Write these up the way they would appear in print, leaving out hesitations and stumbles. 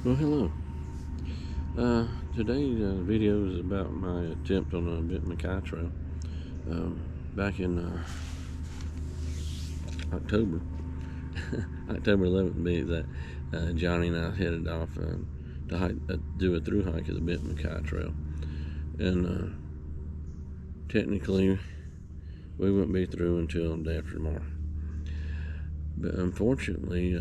Well, hello. Today's video is about my attempt on a Benton Mackaye trail. Back in October, October 11th to be exact, Johnny and I headed off to do a through hike of the Benton Mackaye trail. And technically, we wouldn't be through until day after tomorrow. But unfortunately,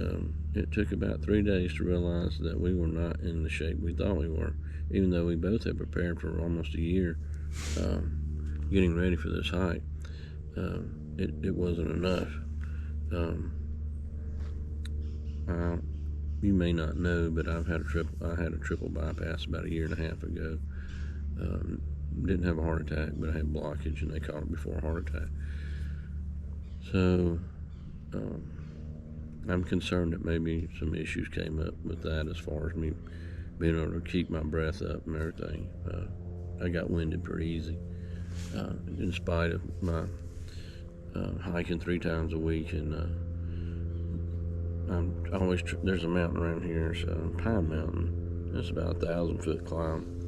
it took about 3 days to realize that we were not in the shape we thought we were, even though we both had prepared for almost a year getting ready for this hike. It wasn't enough. You may not know, but I had a triple bypass about a year and a half ago. Didn't have a heart attack, but I had blockage, and they caught it before a heart attack. So I'm concerned that maybe some issues came up with that as far as me being able to keep my breath up and everything. I got winded pretty easy, in spite of my hiking 3 times a week. And there's a mountain around here, so Pine Mountain. It's about 1,000-foot climb,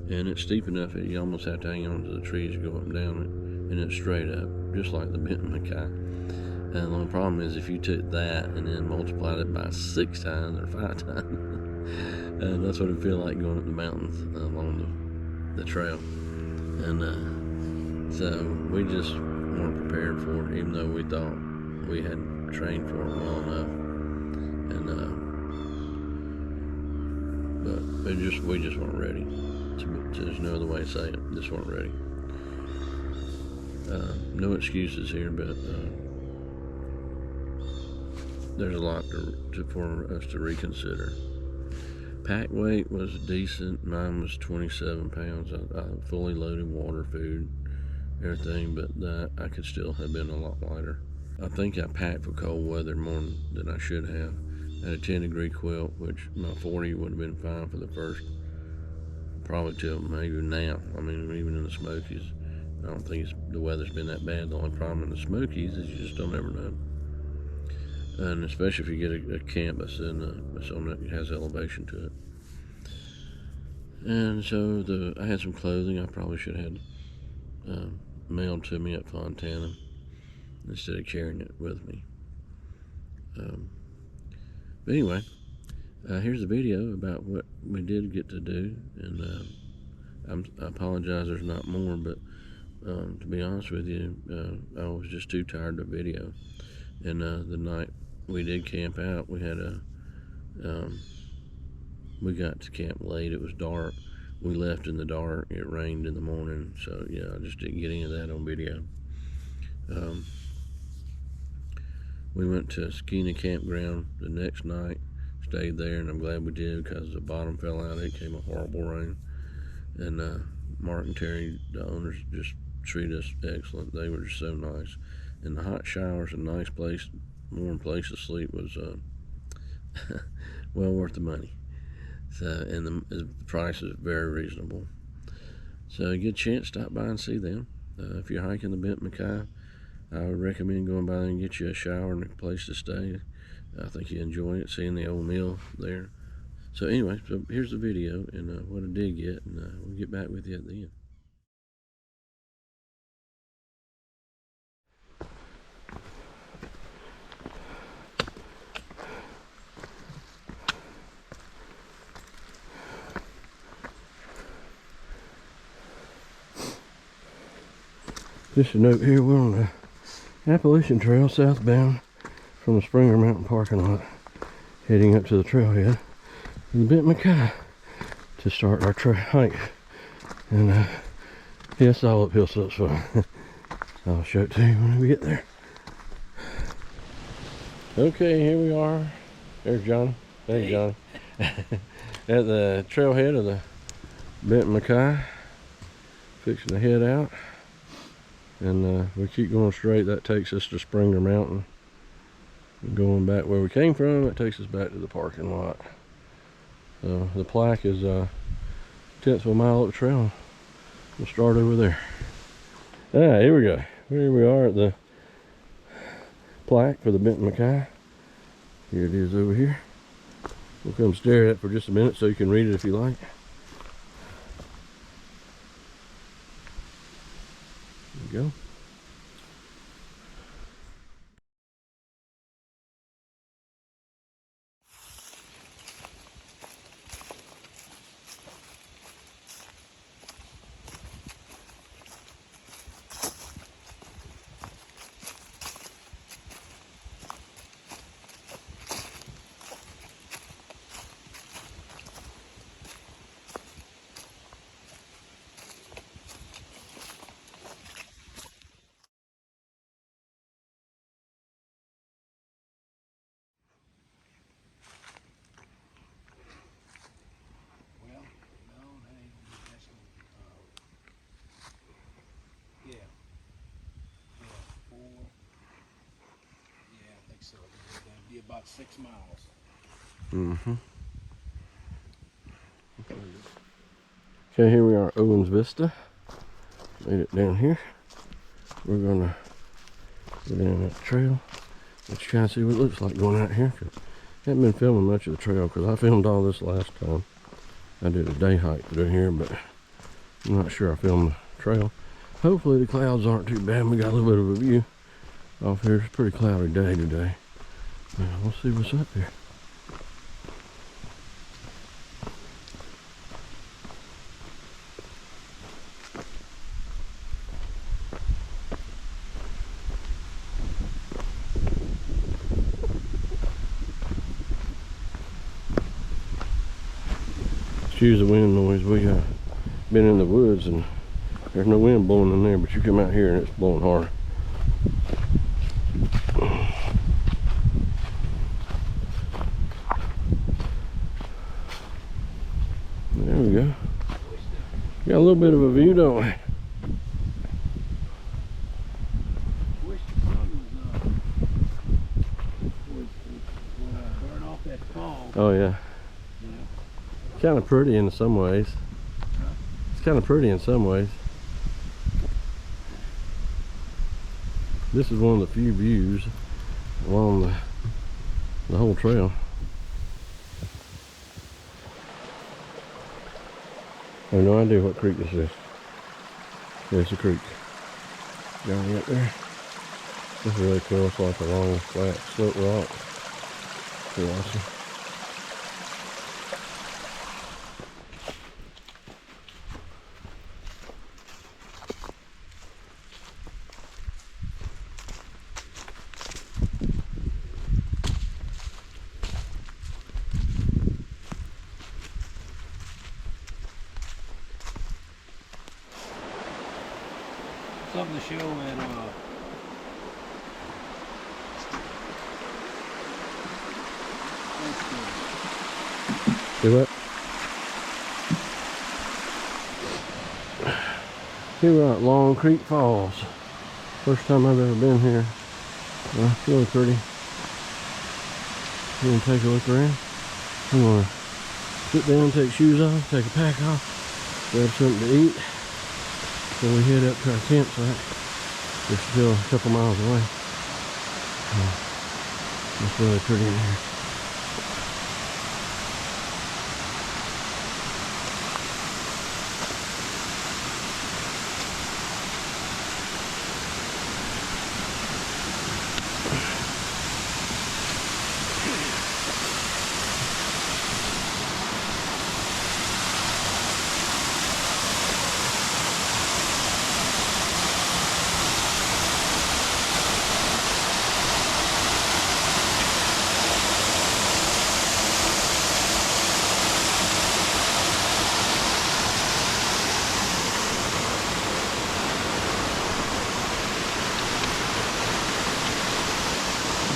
and it's steep enough that you almost have to hang on to the trees to go up and down it, and it's straight up, just like the Benton Mackaye. And the only problem is if you took that and then multiplied it by 6 times or 5 times, that's what it feel like going up the mountains along the trail. And so we just weren't prepared for it, even though we thought we had trained for it well enough. And but we just weren't ready. There's no other way to say it. Just weren't ready. No excuses here, but there's a lot for us to reconsider. Pack weight was decent. Mine was 27 pounds. I fully loaded water, food, everything, but that I could still have been a lot lighter. I think I packed for cold weather more than I should have. I had a 10-degree quilt, which my 40 would have been fine for the first, probably till maybe now. I mean, even in the Smokies, I don't think the weather's been that bad. The only problem in the Smokies is you just don't ever know. And especially if you get a camp that's that has elevation to it. And so I had some clothing I probably should have had mailed to me at Fontana instead of carrying it with me. But anyway, here's a video about what we did get to do, and I apologize there's not more, but to be honest with you, I was just too tired to video. And the night we did camp out, we got to camp late. It was dark. We left in the dark. It rained in the morning, so yeah, I just didn't get any of that on video. We went to Skeena Campground the next night, stayed there, and I'm glad we did because the bottom fell out. It came a horrible rain, and Mark and Terry, the owners, just treated us excellent. They were just so nice, and the hot showers, a nice place, warm place to sleep was well worth the money. So, and the price is very reasonable. So a good chance, stop by and see them. If you're hiking the Benton Mackaye, I would recommend going by there and get you a shower and a place to stay. I think you enjoy it, seeing the old mill there. So anyway, so here's the video and what I did get, and we'll get back with you at the end. Just a note here, we're on the Appalachian Trail southbound from the Springer Mountain parking lot, heading up to the trailhead of the Benton Mackaye to start our hike. And yeah, it's all uphill, so it's fun. I'll show it to you when we get there. Okay, here we are. There's Johnny. Hey, Johnny. At the trailhead of the Benton Mackaye, fixing to head out. And we keep going straight. That takes us to Springer Mountain. Going back where we came from, that takes us back to the parking lot. So the plaque is 1/10 of a mile up the trail. We'll start over there. Here we go. Here we are at the plaque for the Benton Mackaye. Here it is over here. We'll come stare at it for just a minute so you can read it if you like. There you go. About 6 miles. Mm-hmm. Okay, here we are, Owens Vista. Made it down here. We're gonna go down that trail. Let's try and see what it looks like going out here. I haven't been filming much of the trail because I filmed all this last time. I did a day hike through here, but I'm not sure I filmed the trail. Hopefully the clouds aren't too bad. We got a little bit of a view off here. It's a pretty cloudy day today. We'll see what's up here. Excuse the wind noise. We been in the woods and there's no wind blowing in there, but you come out here and it's blowing hard. There we go. Got a little bit of a view, don't we? Wish the sun would burn off that fog. Oh yeah. You know? Kind of pretty in some ways. It's kind of pretty in some ways. This is one of the few views along the whole trail. I have no idea what creek this is. Yeah, it's a creek. Down up there. This is really cool. It's like a long, flat, slope rock. Pretty awesome. Something to show at Do what? Here we're at Long Creek Falls. First time I've ever been here. Well, it's really pretty. You want to take a look around? I'm going to sit down, take shoes off, take a pack off, grab something to eat. So we head up to our campsite. We're still a couple miles away. It's really pretty in here.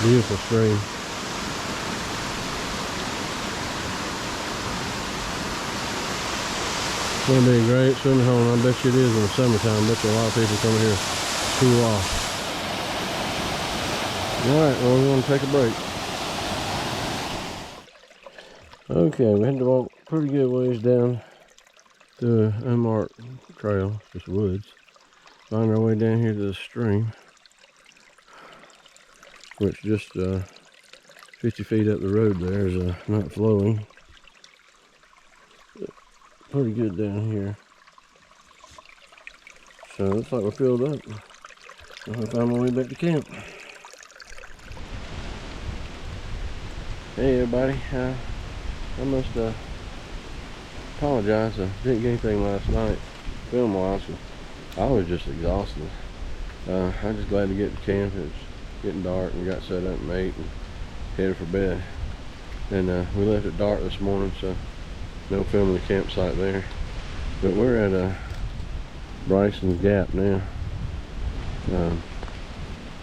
Beautiful stream. It's going to be a great swimming hole, and I bet you it is in the summertime. I bet you a lot of people come here to cool off. Alright, well, we're going to take a break. Okay, we had to walk pretty good ways down the unmarked trail, just woods. Find our way down here to the stream, which just 50 feet up the road there is not flowing. Pretty good down here. So it looks like we're filled up. I'll find my way back to camp. Hey everybody, I must apologize. I didn't get anything last night film wise. I was just exhausted. I'm just glad to get to camp. It's getting dark and we got set up and ate and headed for bed. And we left at dark this morning, so no filming the campsite there. But we're at Bryson's Gap now.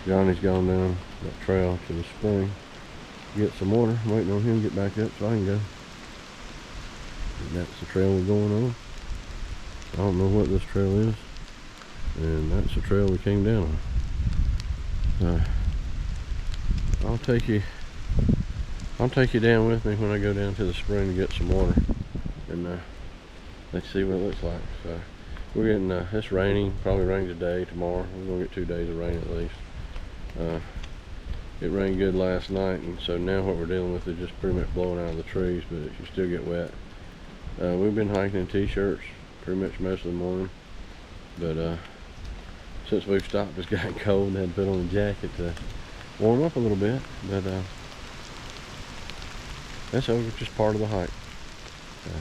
Johnny's gone down that trail to the spring to get some water. I'm waiting on him to get back up so I can go. And that's the trail we're going on. I don't know what this trail is, and that's the trail we came down on. I'll take you down with me when I go down to the spring to get some water, and let's see what it looks like. So we're getting it's raining, probably rain today, tomorrow. We're gonna get 2 days of rain at least. It rained good last night, and so now what we're dealing with is just pretty much blowing out of the trees, but you still get wet. We've been hiking in t-shirts pretty much most of the morning, but since we've stopped, it's gotten cold and had to put on a jacket to warm up a little bit. But that's over, just part of the hike.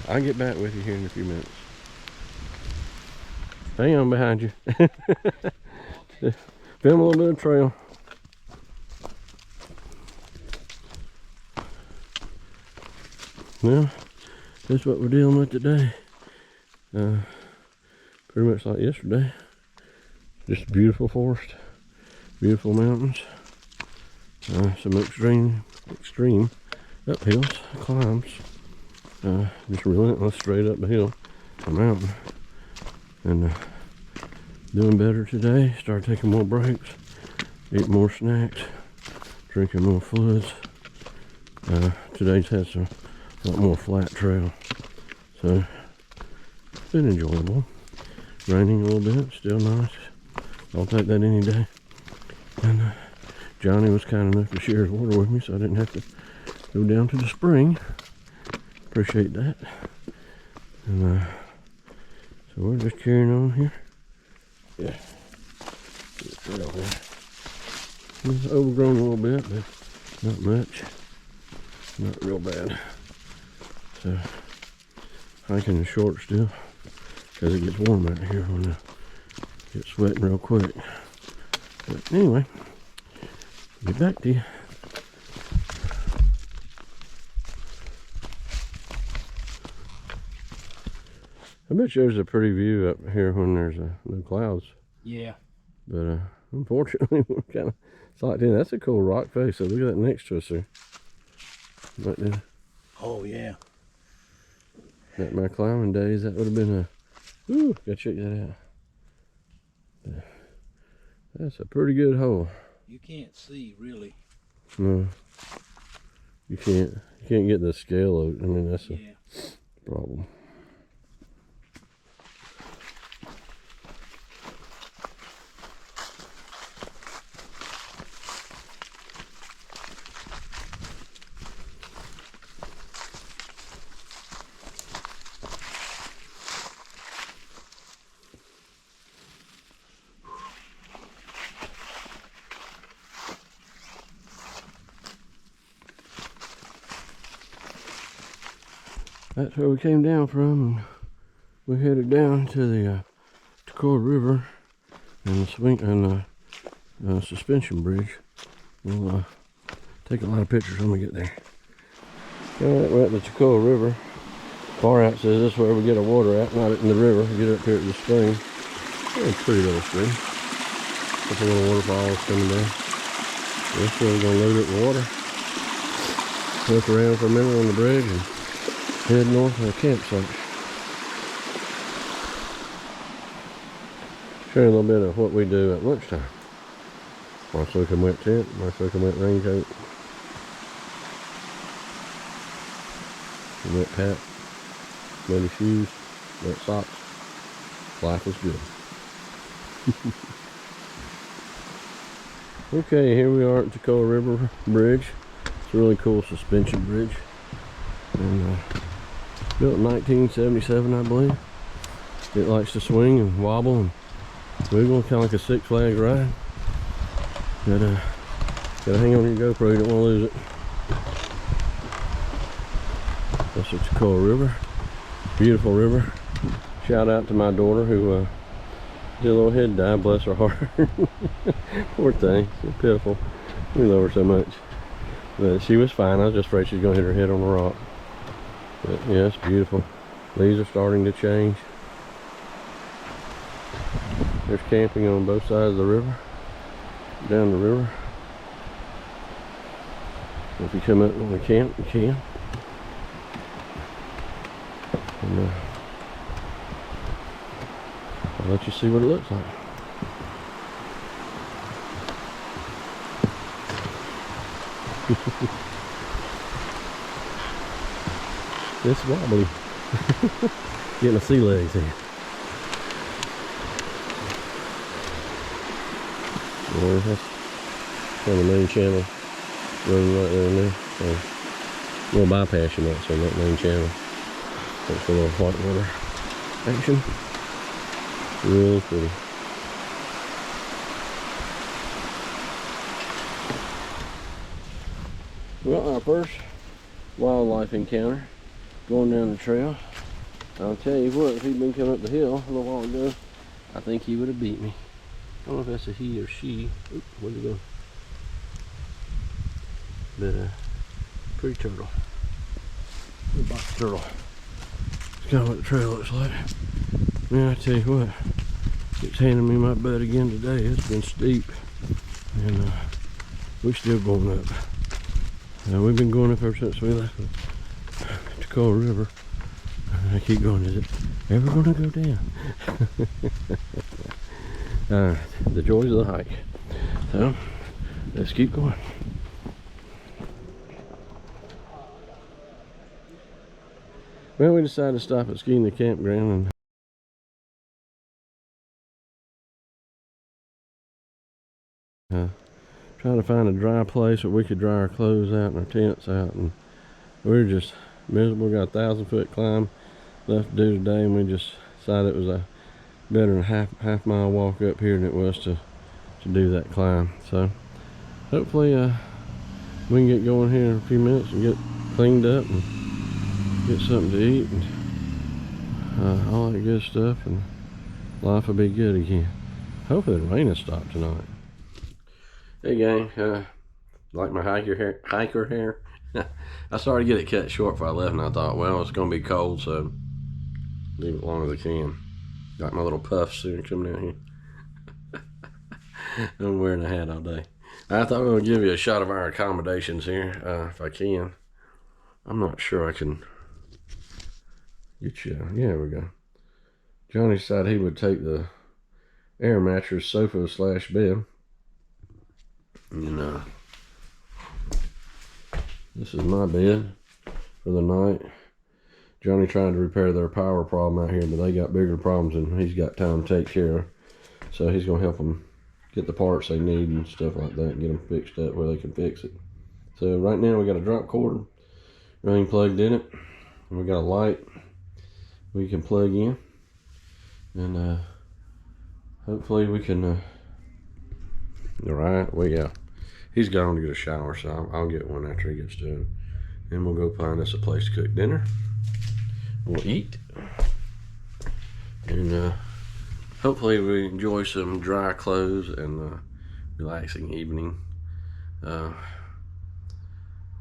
I'll get back with you here in a few minutes. Hang on behind you. Film a little bit of trail. Well, that's what we're dealing with today. Pretty much like yesterday. Just a beautiful forest, beautiful mountains, some extreme uphills, climbs, just relentless straight up the hill, a mountain. And doing better today. Started taking more breaks, eating more snacks, drinking more fluids. Today's had a lot more flat trail, so it's been enjoyable. Raining a little bit, still nice. I'll take that any day. And Johnny was kind enough to share his water with me, so I didn't have to go down to the spring. Appreciate that. And so we're just carrying on here. Yeah. It's overgrown a little bit, but not much. Not real bad. So hiking is short still, because it gets warm out here when it gets sweating real quick. But anyway, get back to you. I bet you there's a pretty view up here when there's no clouds. Yeah. But unfortunately, we're kind of locked in. That's a cool rock face. So look at that next to us there. Right there. Oh yeah. Back in my climbing days, that would have been a. Ooh, gotta check that out. That's a pretty good hole. You can't see really. No, you can't. You can't get the scale out. I mean, that's a problem. That's where we came down from, and we headed down to the Mackaye River and the swing and the suspension bridge. We'll take a lot of pictures when we get there. Alright, we're at the Mackaye River. Far out says this is where we get our water at, not in the river. We get up here at the spring. It's a pretty little stream. Couple little waterfalls coming down. This way we're gonna load it with water. Look around for a minute on the bridge and head north to the campsite. Show you a little bit of what we do at lunchtime. My soaking wet tent, my soaking wet raincoat, wet hat, muddy shoes, wet socks. Life is good. Okay, here we are at the Mackaye River Bridge. That's really cool suspension bridge. And built in 1977, I believe. It likes to swing and wobble and wiggle, kind of like a Six Flags ride. But gotta hang on your GoPro, you don't want to lose it. That's the Mackaye River. Beautiful river. Shout out to my daughter who did a little head dive, bless her heart. Poor thing, she's pitiful. We love her so much. But she was fine. I was just afraid she was going to hit her head on the rock. But yeah, it's beautiful. Leaves are starting to change. There's camping on both sides of the river. Down the river. If you come up and want to camp, you can. And I'll let you see what it looks like. It's wobbly. Getting the sea legs here. Yeah, that's on the main channel running right there and there. So we'll bypass you not so that main channel. That's a little whitewater action. Really pretty. Well, our first wildlife encounter going down the trail. I'll tell you what, if he'd been coming up the hill a little while ago, I think he would have beat me. I don't know if that's a he or she. Oop, where'd it go? But pretty turtle. Little box turtle. That's kind of what the trail looks like. Man, I tell you what, it's handing me my butt again today. It's been steep, and we're still going up. We've been going up ever since we left the Mackaye River. I keep going, is it ever going to go down? The joys of the hike. So, let's keep going. Well, we decided to stop at skiing the campground and try to find a dry place where we could dry our clothes out and our tents out. And we were just miserable. Got a 1,000-foot climb left to do today, and we just decided it was a better than half mile walk up here than it was to do that climb. So hopefully we can get going here in a few minutes and get cleaned up and get something to eat and all that good stuff, and life will be good again. Hopefully the rain has stopped tonight. Hey gang, like my hiker hair. I started to get it cut short before I left, and I thought, well, it's gonna be cold, so leave it long as I can. Got my little puff suit coming down here. I'm wearing a hat all day. I thought we would give you a shot of our accommodations here, if I can. I'm not sure I can get you. Yeah, there we go. Johnny decided he would take the air mattress sofa / bed. And this is my bed for the night. Johnny trying to repair their power problem out here, but they got bigger problems than he's got time to take care of. So he's gonna help them get the parts they need and stuff like that, and get them fixed up where they can fix it. So right now we got a drop cord running plugged in it, and we got a light we can plug in, and hopefully we can alright, well, yeah, he's gone to get a shower, so I'll get one after he gets done, and we'll go find us a place to cook dinner. We'll eat, and hopefully we enjoy some dry clothes and relaxing evening,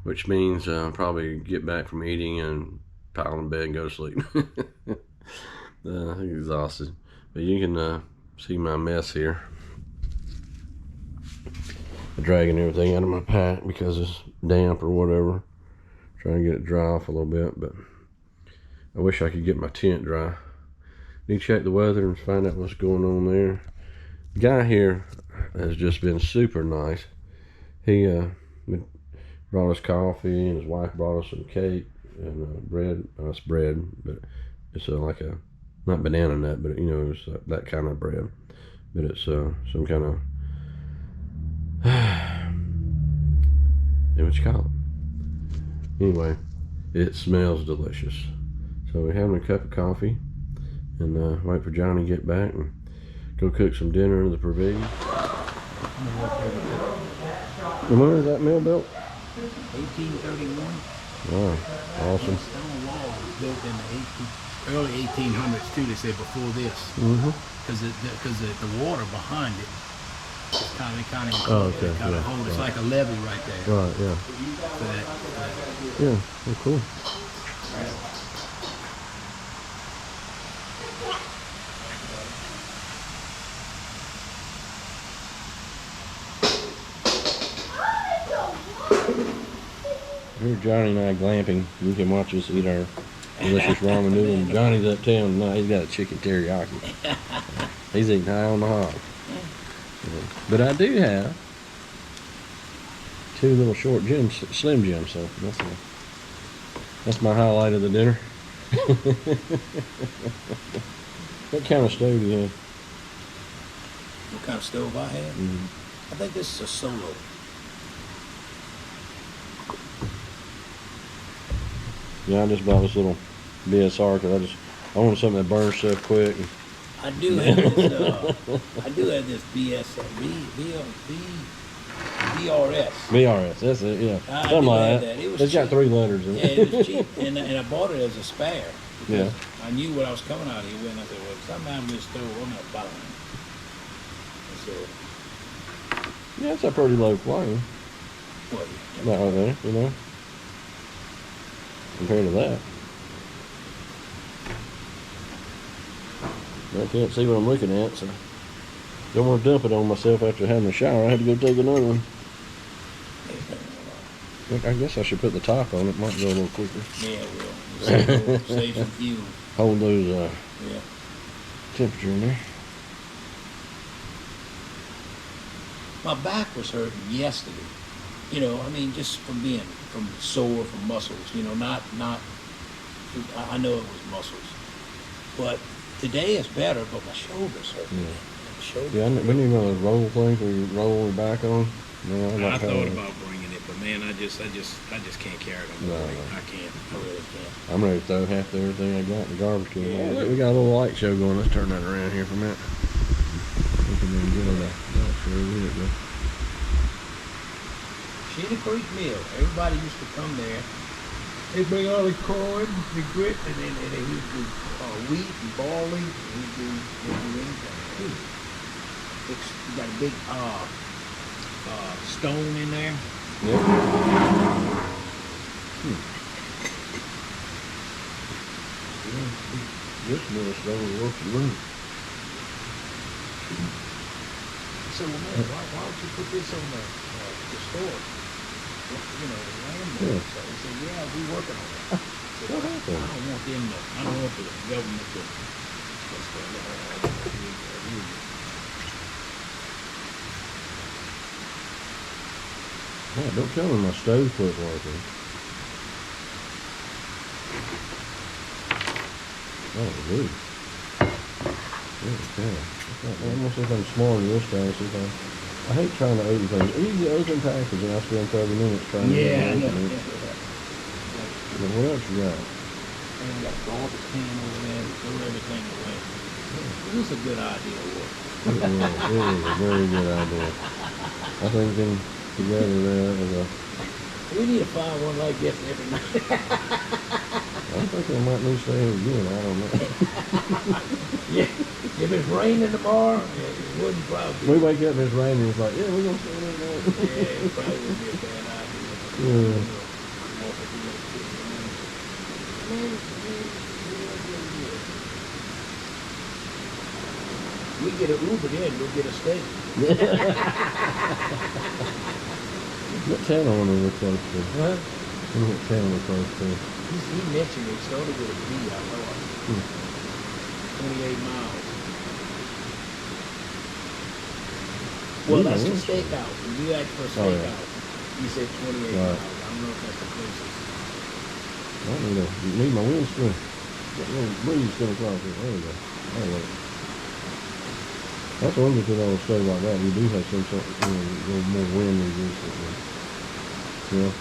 which means probably get back from eating and pile in bed and go to sleep. I'm exhausted, but you can see my mess here. Dragging everything out of my pack because it's damp or whatever. Trying to get it dry off a little bit, but I wish I could get my tent dry. Need to check the weather and find out what's going on there. The guy here has just been super nice. He brought us coffee, and his wife brought us some cake and bread. It's bread, but it's like a, not banana nut, but you know, it's that kind of bread. But it's some kind of, what you call it? Anyway, it smells delicious. So we're having a cup of coffee and wait for Johnny to get back and go cook some dinner in the pavilion. And when was that mill built? 1831. Wow, awesome. The stone wall was built in the early 1800s too. They say before this, Mm-hmm. because the water behind it is kind of Oh, okay, yeah, hold. It's like a levee right there. Right, yeah. For that. Yeah, well, cool. Here's Johnny and I glamping. You can watch us eat our delicious ramen noodle. Johnny's uptown tonight. He's got a chicken teriyaki. He's eating high on the hog. But I do have 2 little short Jims, Slim Jims, so that's my highlight of the dinner. What kind of stove do you have? What kind of stove I have? I think this is a Solo. Yeah, I just bought this little BSR because I wanted something that burns stuff quick. I do have this. BRS. BRS, that's it, yeah. I Something do like have that. that. It was It's got cheap. 3 letters in Yeah, it. it was cheap, and I bought it as a spare. Yeah. I knew what I was coming out here with, and I said, well, if something happens to this stove, I'm not buying it. And so, Yeah, it's a pretty low flame. well, Not right there, you know, compared to that. I can't see what I'm looking at, so don't want to dump it on myself after having a shower. I had to go take another one. I guess I should put the top on it. Might go a little quicker. yeah, it will. Save some fuel. Hold those Yeah. temperature in there. My back was hurting yesterday. You know, I mean, just from sore from muscles. You know, not. I know it was muscles, but today is better. But my shoulders hurt. Yeah. My shoulders. Yeah, we need one of those roll things where you roll your back on. No, I thought about bringing it, but man, I just can't carry it on my No, weight. no. I can't. I really can't. I'm ready to throw half of everything I got in the garbage can. Yeah. Look, we got a little light show going. Let's turn that around here for a minute. We can then get on that show. There it goes. Shinny Creek Mill. Everybody used to come there. They bring all the corn, the grit, and then they used to do wheat and barley. And they do anything. You got a big stone in there. Yep. This mill stone will work your room. So man, why don't you put this on the store? You know, the landlord. Yeah. So he said, yeah, we working on it. So What I happened? don't want the government to. Yeah, don't tell me my stove quit working. Oh, good. Okay. I'm gonna see if I'm smarter this time. See if I hate trying to open things. Easy open package and I spend 30 minutes trying to Yeah, I know. open it. But what else you got? And we got a garbage can over there, throw everything away. This is a good idea, Lord. It is a very good idea. I think them together there is a... We need to find one like this every night. I think I might need to stay here again. I don't know. Yeah, if it's raining tomorrow, it wouldn't probably be. We wake up and it's raining. It's like, yeah, we're gonna stay there tonight. Yeah, it probably wouldn't be a bad idea. Yeah. We get an Uber then, we'll get a steak. What town I want to look close to? Huh? What town we're close to? He mentioned it started with a B, I thought. 28 miles. Well, that's the steakhouse. When you asked for a Oh, yeah. steakhouse, you said 28 Right. miles. I don't know if that's the closest. I need my windscreen. That little breeze coming across here. There we go. There we go. That's one thing with all stuff like that. You do have some sort of, a little more wind resistance. Yeah.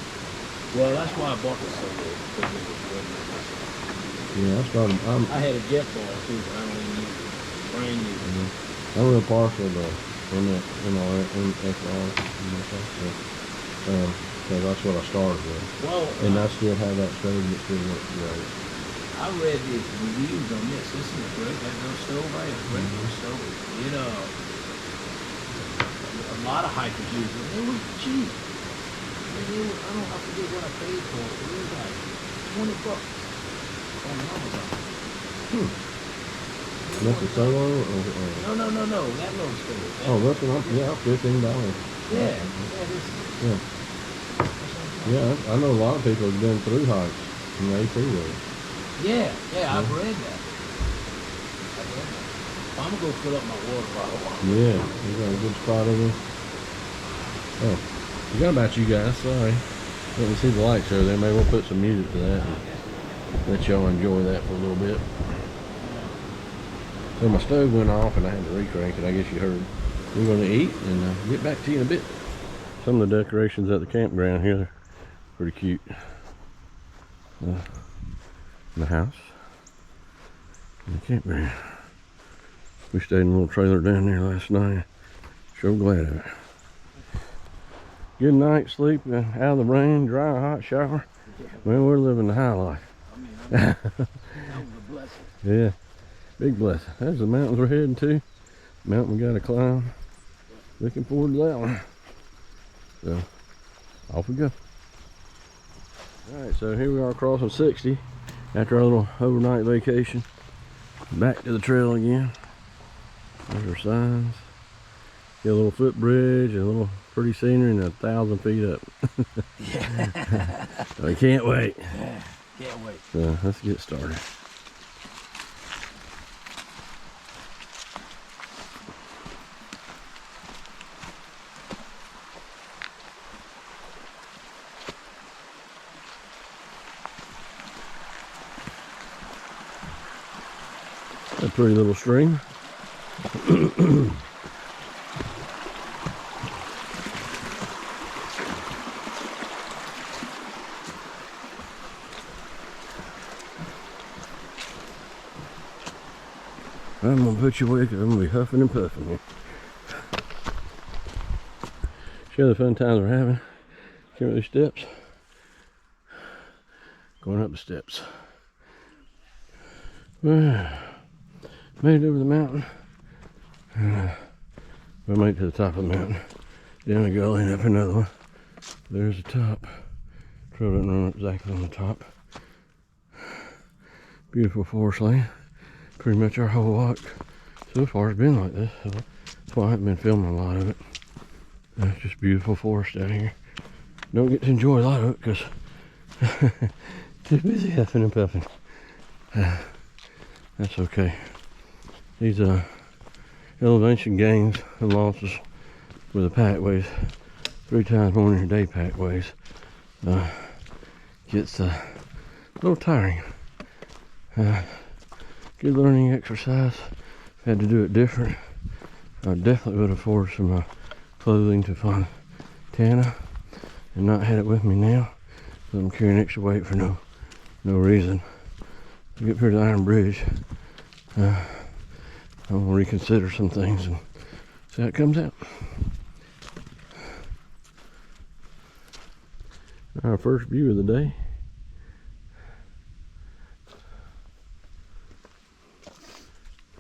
Well, that's why I bought this so good, because it was wood. Yeah, I started. I had a jet ball too, but I don't even use it. Brand new. I'm real partial to MSR, so that's what I started with. Well, And I still have that stove that still works great. I read the reviews on this. This is a great little stove, right? A great little stove. It a lot of hikers use it. It was cheap. I forget what I paid for it. It was like $20 on Amazon. That's the solo or No. That little stove. oh, that's what $15. Yeah. Yeah. Yeah, I know a lot of people have been through hikes in the AP road. Yeah, I've read that. I'm gonna go fill up my water bottle. Yeah, you got a good spot over there. Oh, forgot about you guys. Sorry. Let me see the lights over there. Maybe we'll put some music to that and let y'all enjoy that for a little bit. So my stove went off and I had to recrank it. I guess you heard. We're going to eat and get back to you in a bit. Some of the decorations at the campground here are pretty cute. The house and the campground. We stayed in a little trailer down there last night. Sure glad of it. Good night, sleep, out of the rain, dry, hot shower. Man, we're living the high life. That was a blessing. Yeah, big blessing. There's the mountains we're heading to. Mountain we gotta climb. Looking forward to that one. So, off we go. Alright, so here we are crossing 60 after our little overnight vacation. Back to the trail again. There's our signs. Got a little footbridge and a little pretty scenery and 1,000 feet up. Yeah. I can't wait. Yeah, can't wait. So let's get started. A pretty little stream. I'm gonna put you away because I'm gonna be huffing and puffing here. Share the fun times we're having. Came up these steps. Going up the steps. Well, made it over the mountain. We'll make it to the top of the mountain. Down a gully and up another one. There's the top. Trail doesn't run exactly on the top. Beautiful forest land. Pretty much our whole walk so far has been like this. So that's why I haven't been filming a lot of it. It's just beautiful forest out here. Don't get to enjoy a lot of it because too busy huffing and puffing. That's okay. These elevation gains and losses with the pack weighs 3 times more than your day pack weighs gets a little tiring. Good learning exercise. Had to do it different. I definitely would afford some clothing to Fontana and not had it with me now. So I'm carrying extra weight for no reason. To get here to the Iron Bridge, I'm gonna reconsider some things and see how it comes out. Our first view of the day.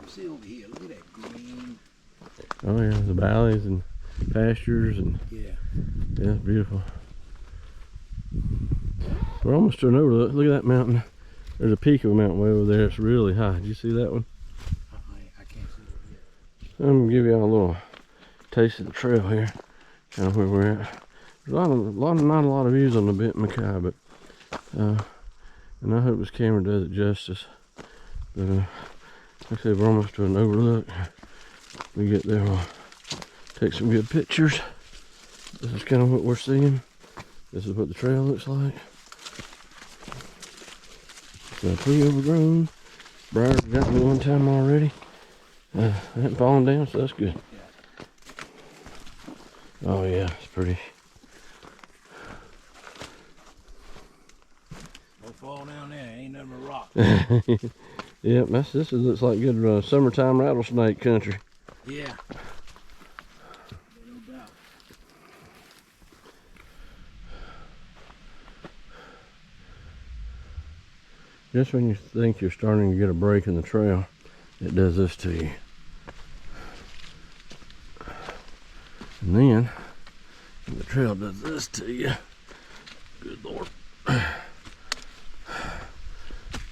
See over here, look at that green. Oh yeah, the valleys and pastures and Yeah, it's beautiful. We're almost to an overlook. Look at that mountain. There's a peak of a mountain way over there. It's really high. Did you see that one? I can't see it yet. I'm gonna give you all a little taste of the trail here, kind of where we're at. There's not a lot of views on the Benton Mackaye, but and I hope this camera does it justice. But like I said, we're almost to an overlook. We get there, we'll take some good pictures. This is kind of what we're seeing. This is what the trail looks like. It's pretty overgrown. Briars got me one time already. It hasn't fallen down, so that's good. Oh yeah, it's pretty. Don't fall down there. Ain't nothing but rock. Yep, this looks like good summertime rattlesnake country. Yeah. No doubt. Just when you think you're starting to get a break in the trail, it does this to you. And then the trail does this to you. Good Lord.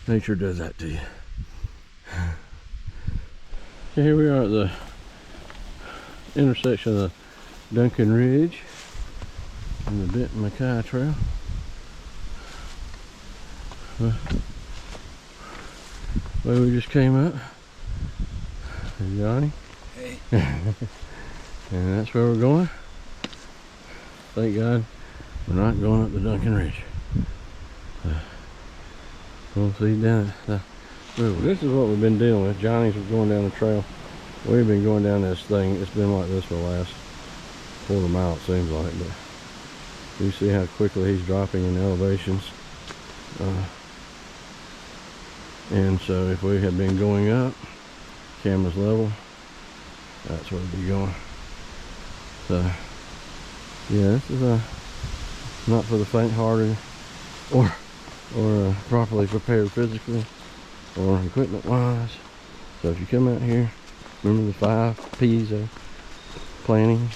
Nature does that to you. Here we are at the intersection of the Duncan Ridge and the Benton Mackaye Trail. Well, we just came up. Hey, Johnny. Hey. And that's where we're going. Thank God we're not going up the Duncan Ridge. We'll see down the river. This is what we've been dealing with. Johnny's going down the trail. We've been going down this thing. It's been like this for the last quarter mile, it seems like. But you see how quickly he's dropping in elevations. And so if we had been going up, camera's level, that's where we'd be going. So, yeah, this is not for the faint-hearted or properly prepared physically or equipment-wise. So if you come out here, remember the 5 P's of planning.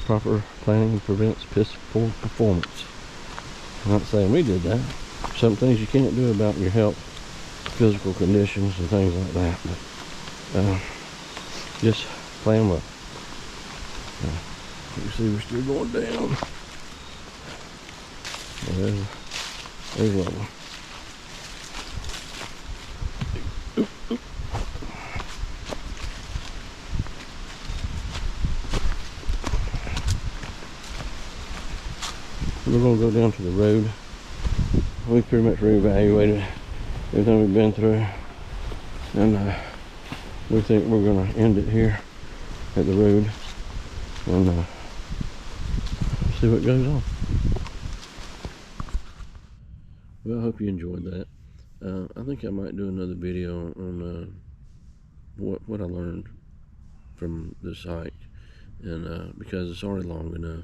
Proper planning prevents piss-poor performance. I'm not saying we did that. Some things you can't do about your health, physical conditions and things like that, but just plan well. You see we're still going down. There's level. We're going to go down to the road. We pretty much reevaluated everything we've been through, and we think we're going to end it here at the road and see what goes on. Well, I hope you enjoyed that. I think I might do another video on what I learned from this hike, and because it's already long enough,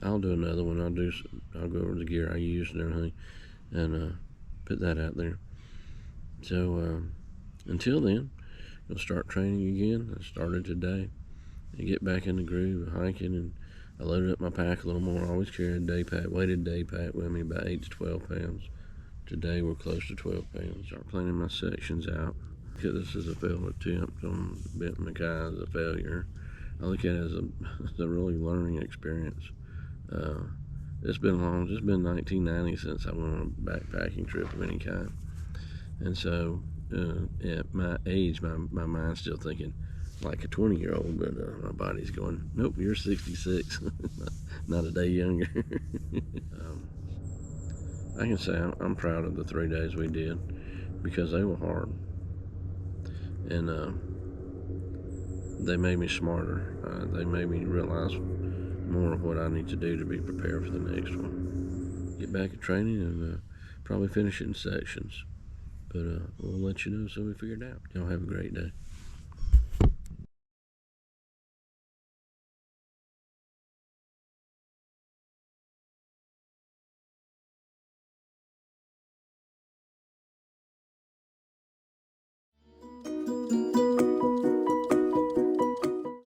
I'll do another one. I'll go over the gear I used and everything, and put that out there. So until then, I'll start training again. I started today and get back in the groove of hiking, and I loaded up my pack a little more. I always carry a day pack, weighted day pack with me, about 8 to 12 pounds. Today we're close to 12 pounds. Start planning my sections out. Because this is a failed attempt on Benton Mackaye as a failure. I look at it as a really learning experience. It's been long. It's been 1990 since I went on a backpacking trip of any kind. And so at my age, my mind's still thinking like a 20-year-old, but my body's going, nope, you're 66, not a day younger. I can say I'm proud of the 3 days we did, because they were hard, and they made me smarter. They made me realize more of what I need to do to be prepared for the next one. Get back at training and probably finish it in sections, but we'll let you know as soon as we figure it out. Y'all have a great day.